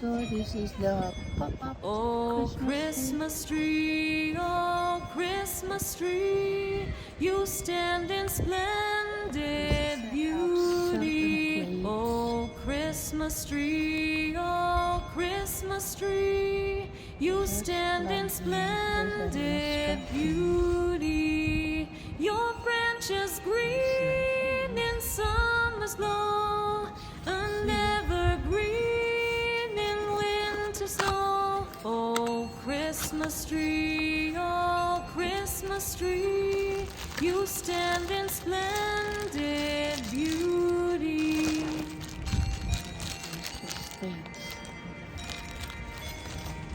So this is the pop-up Oh, Christmas Christmas tree, you stand in tree. We splendid set up certain beauty. plates. Oh, Christmas tree, you Just stand in like there's an splendid instructions. beauty. Your branches green in summer's glow, and evergreen in winter snow. Oh, Christmas tree, you stand in splendid beauty.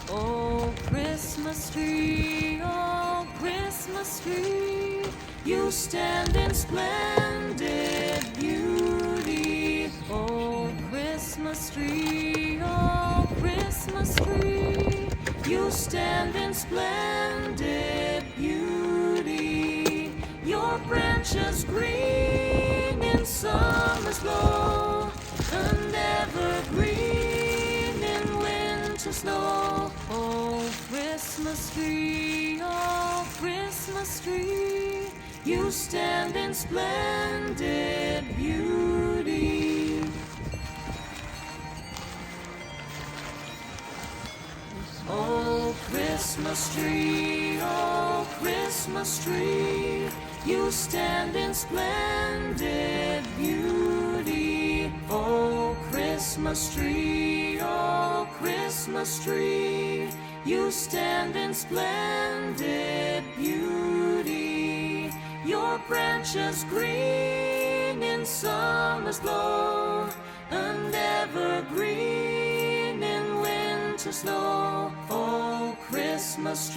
Oh, Christmas tree, you stand in splendid beauty. Oh, Christmas tree, you stand in splendid beauty. Your branches green in summer's glow, and evergreen in winter snow. Oh, Christmas tree, you stand in splendid beauty. Oh, Christmas tree, you stand in splendid beauty. Oh, Christmas tree, you stand in splendid beauty. Your branches green in summer's glow, and evergreen in winter snow. Oh, Christmas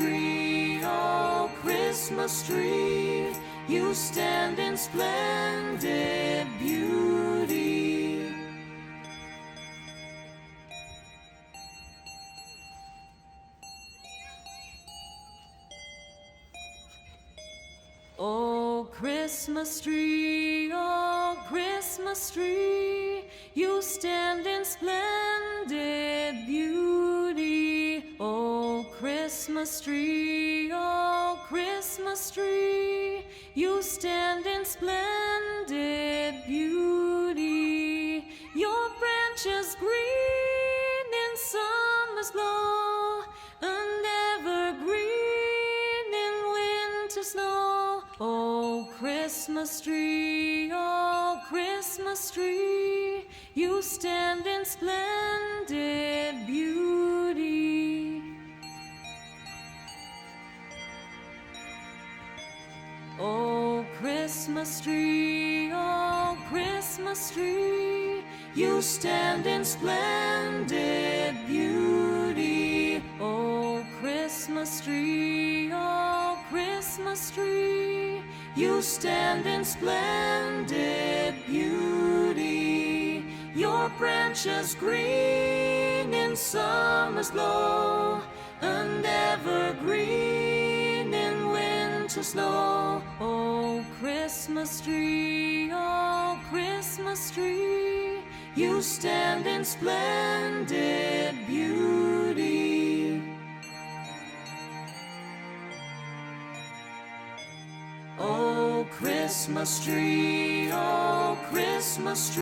tree, you stand in splendid beauty. Oh, Christmas tree, you stand in splendid beauty. Oh, Christmas tree, you stand in splendid beauty. Your branches green in summer's glow, and evergreen in winter snow. Oh, Christmas tree, you stand in splendid beauty. Oh, Christmas tree, you stand in splendid beauty. Oh, Christmas tree, you stand in splendid beauty. Your branches green in summer's glow, and evergreen in winter snow. Oh, Christmas tree, you stand in splendid beauty. Oh, Christmas tree,